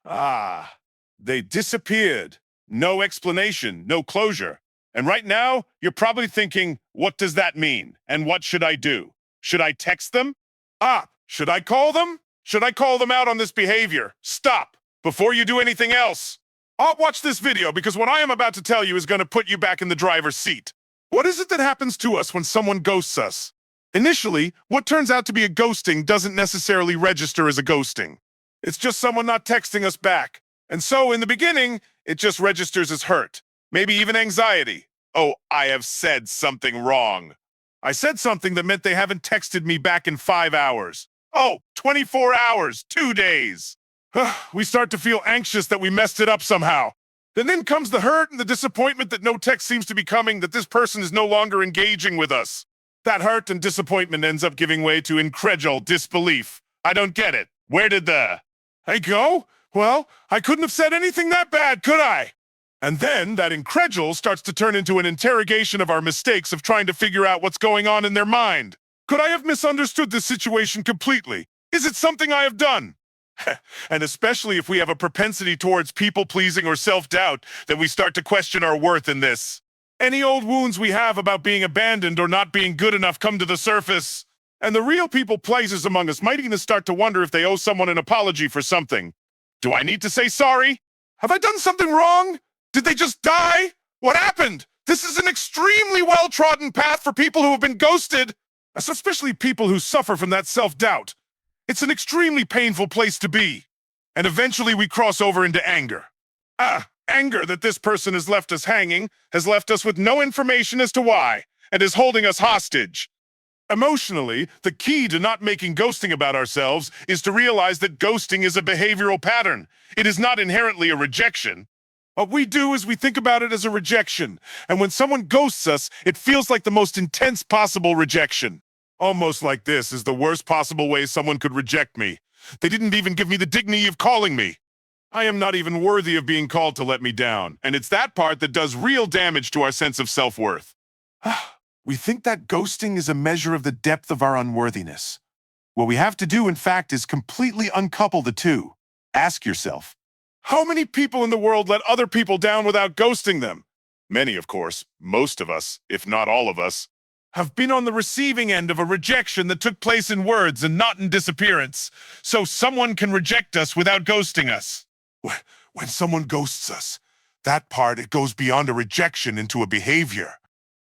Ah, they disappeared. No explanation, no closure. And right now, you're probably thinking, what does that mean? And what should I do? Should I text them? Should I call them? Should I call them out on this behavior? Stop! Before you do anything else. Watch this video because what I am about to tell you is going to put you back in the driver's seat. What is it that happens to us when someone ghosts us? Initially, what turns out to be a ghosting doesn't necessarily register as a ghosting. It's just someone not texting us back. And so, in the beginning, it just registers as hurt. Maybe even anxiety. Oh, I have said something wrong. I said something that meant they haven't texted me back in 5 hours. Oh, 24 hours, 2 days. We start to feel anxious that we messed it up somehow. And then comes the hurt and the disappointment that no text seems to be coming, that this person is no longer engaging with us. That hurt and disappointment ends up giving way to incredulous disbelief. I don't get it. Where did I go? Well, I couldn't have said anything that bad, could I? And then that incredulous starts to turn into an interrogation of our mistakes of trying to figure out what's going on in their mind. Could I have misunderstood this situation completely? Is it something I have done? And especially if we have a propensity towards people-pleasing or self-doubt, then we start to question our worth in this. Any old wounds we have about being abandoned or not being good enough come to the surface. And the real people-pleasers among us might even start to wonder if they owe someone an apology for something. Do I need to say sorry? Have I done something wrong? Did they just die? What happened? This is an extremely well-trodden path for people who have been ghosted, especially people who suffer from that self-doubt. It's an extremely painful place to be. And eventually we cross over into anger. Anger that this person has left us hanging, has left us with no information as to why, and is holding us hostage. Emotionally, the key to not making ghosting about ourselves is to realize that ghosting is a behavioral pattern. It is not inherently a rejection. What we do is we think about it as a rejection, and when someone ghosts us, it feels like the most intense possible rejection. Almost like this is the worst possible way someone could reject me. They didn't even give me the dignity of calling me. I am not even worthy of being called to let me down, and it's that part that does real damage to our sense of self-worth. We think that ghosting is a measure of the depth of our unworthiness. What we have to do, in fact, is completely uncouple the two. Ask yourself, how many people in the world let other people down without ghosting them? Many, of course, most of us, if not all of us, have been on the receiving end of a rejection that took place in words and not in disappearance, so someone can reject us without ghosting us. When someone ghosts us, that part, it goes beyond a rejection into a behavior.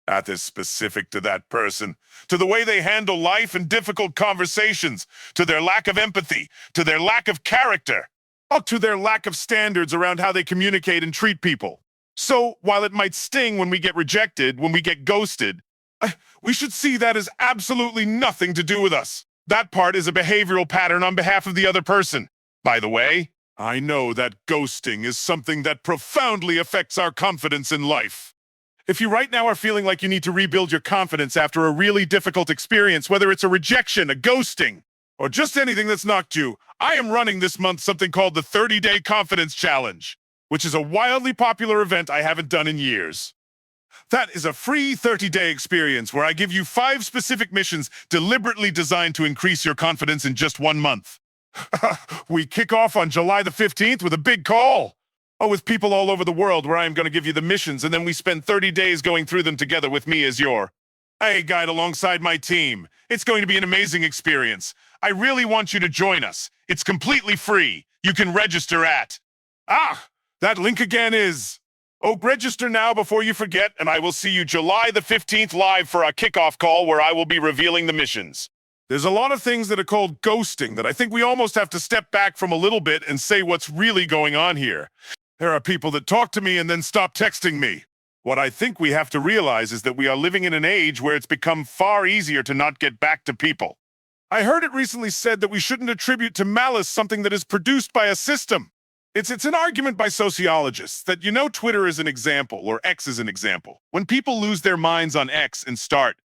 That is specific to that person, to the way they handle life and difficult conversations, to their lack of empathy, to their lack of character, or to their lack of standards around how they communicate and treat people. So, while it might sting when we get rejected, when we get ghosted, we should see that as absolutely nothing to do with us. That part is a behavioral pattern on behalf of the other person. By the way, I know that ghosting is something that profoundly affects our confidence in life. If you right now are feeling like you need to rebuild your confidence after a really difficult experience, whether it's a rejection, a ghosting, or just anything that's knocked you, I am running this month something called the 30-Day Confidence Challenge, which is a wildly popular event I haven't done in years. That is a free 30-day experience where I give you 5 specific missions deliberately designed to increase your confidence in just 1 month. We kick off on July the 15th with a big call. With people all over the world where I am going to give you the missions, and then we spend 30 days going through them together with me as your guide alongside my team. It's going to be an amazing experience. I really want you to join us. It's completely free. You can register at... that link again is... register now before you forget, and I will see you July the 15th live for our kickoff call where I will be revealing the missions. There's a lot of things that are called ghosting that I think we almost have to step back from a little bit and say what's really going on here. There are people that talk to me and then stop texting me. What I think we have to realize is that we are living in an age where it's become far easier to not get back to people. I heard it recently said that we shouldn't attribute to malice something that is produced by a system. It's an argument by sociologists that, Twitter is an example, or X is an example. When people lose their minds on X and start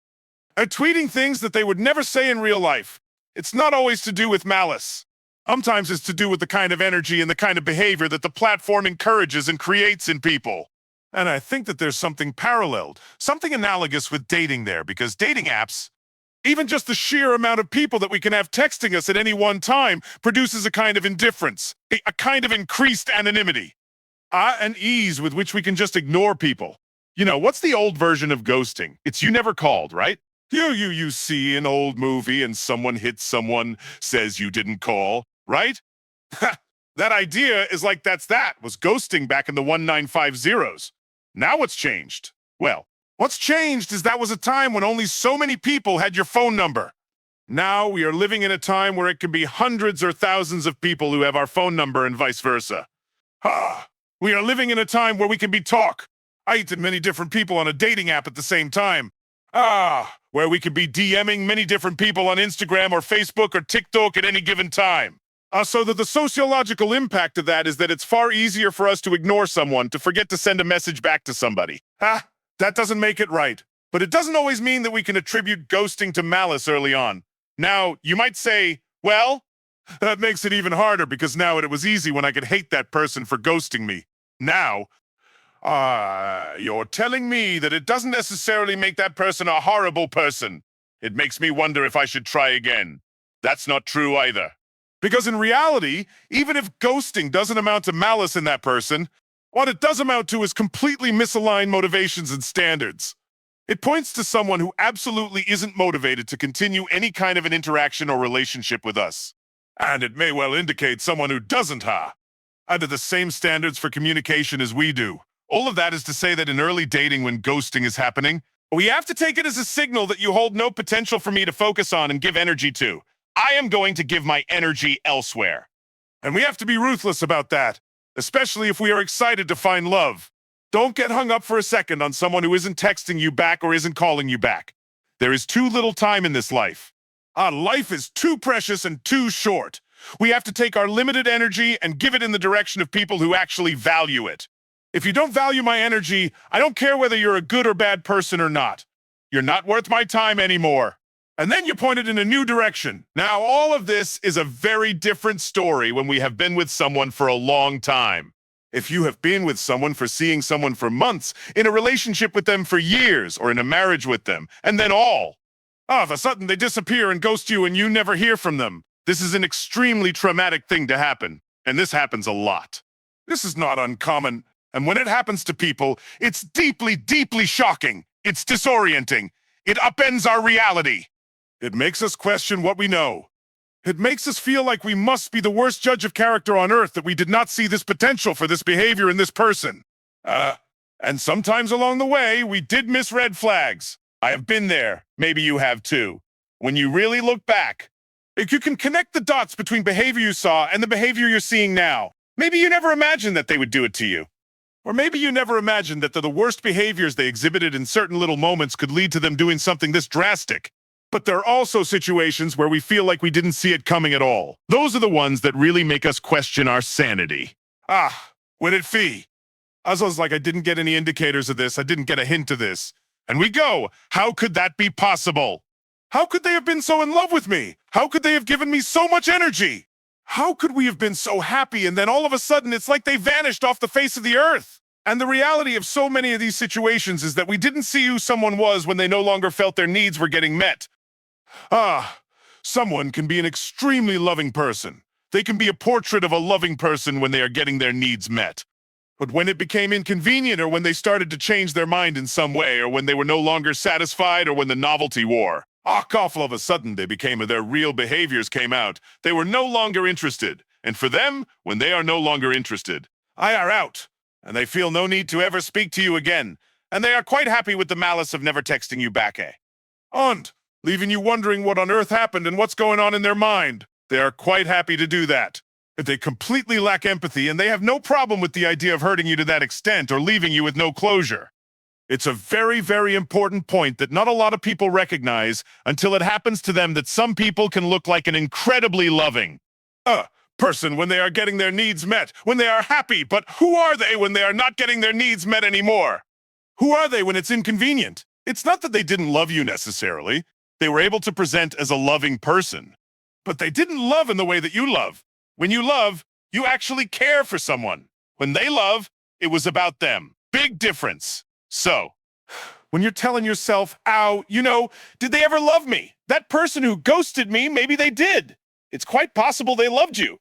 tweeting things that they would never say in real life, it's not always to do with malice. Sometimes it's to do with the kind of energy and the kind of behavior that the platform encourages and creates in people. And I think that there's something paralleled, something analogous with dating there, because dating apps, Even just the sheer amount of people that we can have texting us at any one time produces a kind of indifference, a kind of increased anonymity, and ease with which we can just ignore people. You know, what's the old version of ghosting? It's you never called, right? You see an old movie and someone hits someone, says you didn't call, right? That idea is like that was ghosting back in the 1950s. Now what's changed? Well, what's changed is that was a time when only so many people had your phone number. Now we are living in a time where it can be hundreds or thousands of people who have our phone number and vice versa. We are living in a time where we can be I to many different people on a dating app at the same time. Where we could be DMing many different people on Instagram or Facebook or TikTok at any given time. So that the sociological impact of that is that it's far easier for us to ignore someone, to forget to send a message back to somebody. That doesn't make it right. But it doesn't always mean that we can attribute ghosting to malice early on. Now, you might say, well, that makes it even harder because now it was easy when I could hate that person for ghosting me. Now, you're telling me that it doesn't necessarily make that person a horrible person. It makes me wonder if I should try again. That's not true either. Because in reality, even if ghosting doesn't amount to malice in that person, what it does amount to is completely misaligned motivations and standards. It points to someone who absolutely isn't motivated to continue any kind of an interaction or relationship with us. And it may well indicate someone who doesn't, under the same standards for communication as we do. All of that is to say that in early dating when ghosting is happening, we have to take it as a signal that you hold no potential for me to focus on and give energy to. I am going to give my energy elsewhere. And we have to be ruthless about that, especially if we are excited to find love. Don't get hung up for a second on someone who isn't texting you back or isn't calling you back. There is too little time in this life. Our life is too precious and too short. We have to take our limited energy and give it in the direction of people who actually value it. If you don't value my energy, I don't care whether you're a good or bad person or not. You're not worth my time anymore. And then you pointed in a new direction. Now, all of this is a very different story when we have been with someone for a long time. If you have been with someone for seeing someone for months, in a relationship with them for years, or in a marriage with them, and then all of a sudden they disappear and ghost you and you never hear from them. This is an extremely traumatic thing to happen, and this happens a lot. This is not uncommon, and when it happens to people, it's deeply, deeply shocking. It's disorienting. It upends our reality. It makes us question what we know. It makes us feel like we must be the worst judge of character on earth that we did not see this potential for this behavior in this person. And sometimes along the way, we did miss red flags. I have been there. Maybe you have too. When you really look back, if you can connect the dots between behavior you saw and the behavior you're seeing now, maybe you never imagined that they would do it to you. Or maybe you never imagined that the worst behaviors they exhibited in certain little moments could lead to them doing something this drastic. But there are also situations where we feel like we didn't see it coming at all. Those are the ones that really make us question our sanity. When it fee. I was like, I didn't get any indicators of this. I didn't get a hint of this. And we go, how could that be possible? How could they have been so in love with me? How could they have given me so much energy? How could we have been so happy and then all of a sudden it's like they vanished off the face of the earth? And the reality of so many of these situations is that we didn't see who someone was when they no longer felt their needs were getting met. Someone can be an extremely loving person. They can be a portrait of a loving person when they are getting their needs met. But when it became inconvenient or when they started to change their mind in some way or when they were no longer satisfied or when the novelty wore, all of a sudden their real behaviors came out. They were no longer interested. And for them, when they are no longer interested, I are out. And they feel no need to ever speak to you again. And they are quite happy with the malice of never texting you back, And leaving you wondering what on earth happened and what's going on in their mind. They are quite happy to do that. They completely lack empathy, and they have no problem with the idea of hurting you to that extent or leaving you with no closure. It's a very, very important point that not a lot of people recognize until it happens to them that some people can look like an incredibly loving person when they are getting their needs met, when they are happy, but who are they when they are not getting their needs met anymore? Who are they when it's inconvenient? It's not that they didn't love you necessarily. They were able to present as a loving person, but they didn't love in the way that you love. When you love, you actually care for someone. When they love, it was about them. Big difference. So, When you're telling yourself, ow, did they ever love me? That person who ghosted me, maybe they did. It's quite possible they loved you.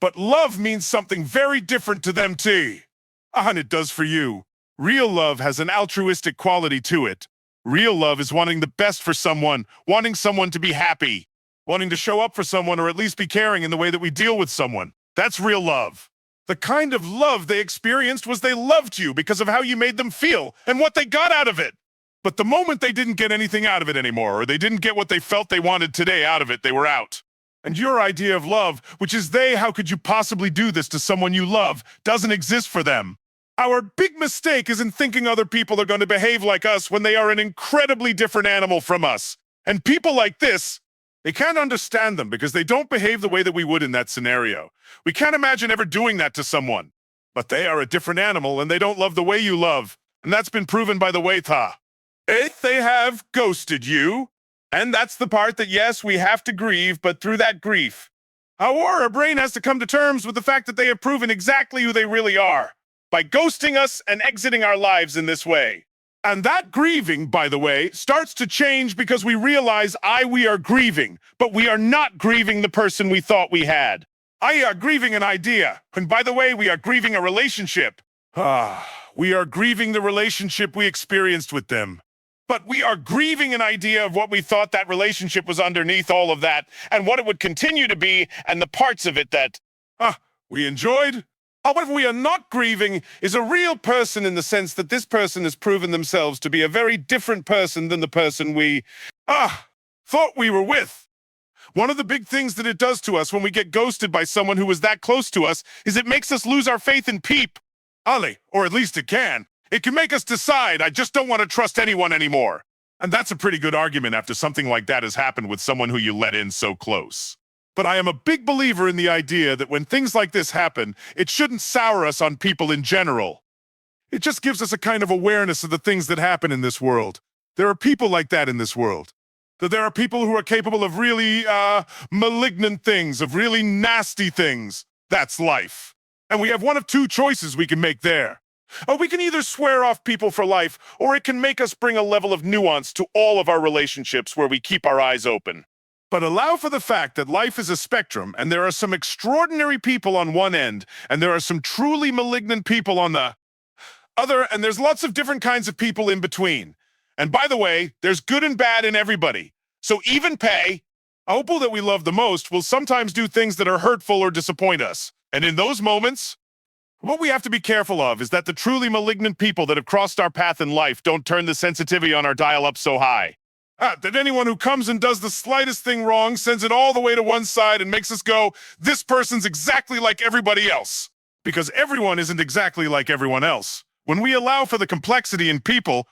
But love means something very different to them too. And it does for you. Real love has an altruistic quality to it. Real love is wanting the best for someone, wanting someone to be happy, wanting to show up for someone or at least be caring in the way that we deal with someone. That's real love. The kind of love they experienced was they loved you because of how you made them feel and what they got out of it. But the moment they didn't get anything out of it anymore, or they didn't get what they felt they wanted today out of it, they were out. And your idea of love, which is how could you possibly do this to someone you love, doesn't exist for them. Our big mistake is in thinking other people are going to behave like us when they are an incredibly different animal from us. And people like this, they can't understand them because they don't behave the way that we would in that scenario. We can't imagine ever doing that to someone. But they are a different animal and they don't love the way you love. And that's been proven by the way if they have ghosted you. And that's the part that, yes, we have to grieve, but through that grief, our brain has to come to terms with the fact that they have proven exactly who they really are by ghosting us and exiting our lives in this way. And that grieving, by the way, starts to change because we realize we are grieving, but we are not grieving the person we thought we had. I are grieving an idea. And by the way, we are grieving a relationship. We are grieving the relationship we experienced with them. But we are grieving an idea of what we thought that relationship was underneath all of that, and what it would continue to be, and the parts of it that, we enjoyed. However, we are not grieving is a real person in the sense that this person has proven themselves to be a very different person than the person we, thought we were with. One of the big things that it does to us when we get ghosted by someone who was that close to us is it makes us lose our faith in people. Or at least it can. It can make us decide, I just don't want to trust anyone anymore. And that's a pretty good argument after something like that has happened with someone who you let in so close. But I am a big believer in the idea that when things like this happen, it shouldn't sour us on people in general. It just gives us a kind of awareness of the things that happen in this world. There are people like that in this world. That there are people who are capable of really, malignant things, of really nasty things. That's life. And we have one of two choices we can make there. We can either swear off people for life, or it can make us bring a level of nuance to all of our relationships where we keep our eyes open. But allow for the fact that life is a spectrum, and there are some extraordinary people on one end, and there are some truly malignant people on the other, and there's lots of different kinds of people in between. And by the way, there's good and bad in everybody. So even people that we love the most will sometimes do things that are hurtful or disappoint us. And in those moments, what we have to be careful of is that the truly malignant people that have crossed our path in life don't turn the sensitivity on our dial up so high. That anyone who comes and does the slightest thing wrong sends it all the way to one side and makes us go, this person's exactly like everybody else. Because everyone isn't exactly like everyone else. When we allow for the complexity in people,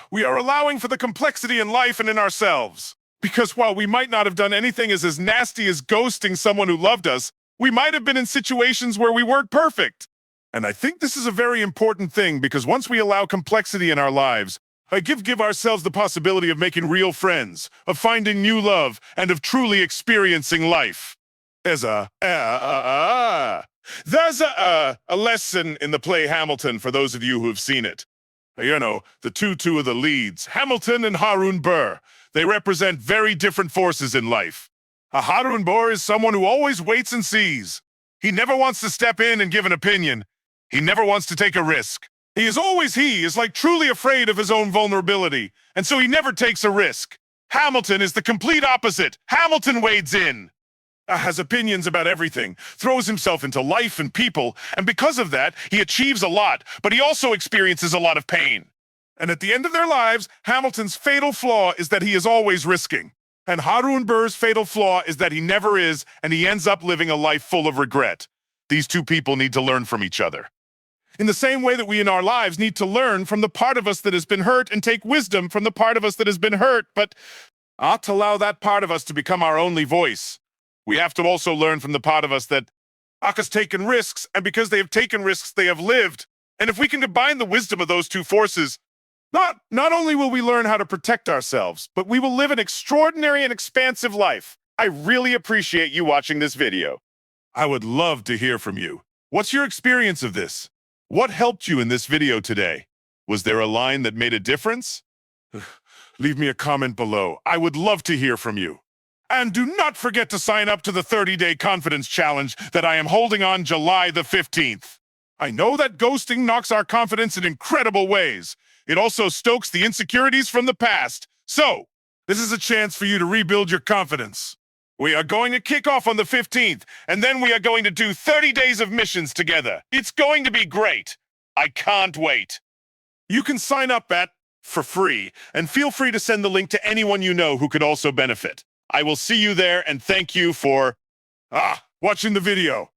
we are allowing for the complexity in life and in ourselves. Because while we might not have done anything as nasty as ghosting someone who loved us, we might have been in situations where we weren't perfect. And I think this is a very important thing because once we allow complexity in our lives, I give ourselves the possibility of making real friends, of finding new love, and of truly experiencing life. There's a lesson in the play Hamilton for those of you who have seen it. The two of the leads, Hamilton and Harun Burr. They represent very different forces in life. Harun Burr is someone who always waits and sees. He never wants to step in and give an opinion. He never wants to take a risk. He is like truly afraid of his own vulnerability, and so he never takes a risk. Hamilton is the complete opposite. Hamilton wades in, has opinions about everything, throws himself into life and people, and because of that, he achieves a lot, but he also experiences a lot of pain. And at the end of their lives, Hamilton's fatal flaw is that he is always risking. And Harun Burr's fatal flaw is that he never is, and he ends up living a life full of regret. These two people need to learn from each other. In the same way that we in our lives need to learn from the part of us that has been hurt and take wisdom from the part of us that has been hurt, but not to allow that part of us to become our only voice. We have to also learn from the part of us that has taken risks, and because they have taken risks, they have lived. And if we can combine the wisdom of those two forces, not only will we learn how to protect ourselves, but we will live an extraordinary and expansive life. I really appreciate you watching this video. I would love to hear from you. What's your experience of this? What helped you in this video today? Was there a line that made a difference? Leave me a comment below. I would love to hear from you. And do not forget to sign up to the 30-day confidence challenge that I am holding on July the 15th. I know that ghosting knocks our confidence in incredible ways. It also stokes the insecurities from the past. So, this is a chance for you to rebuild your confidence. We are going to kick off on the 15th, and then we are going to do 30 days of missions together. It's going to be great. I can't wait. You can sign up for free, and feel free to send the link to anyone you know who could also benefit. I will see you there, and thank you for watching the video.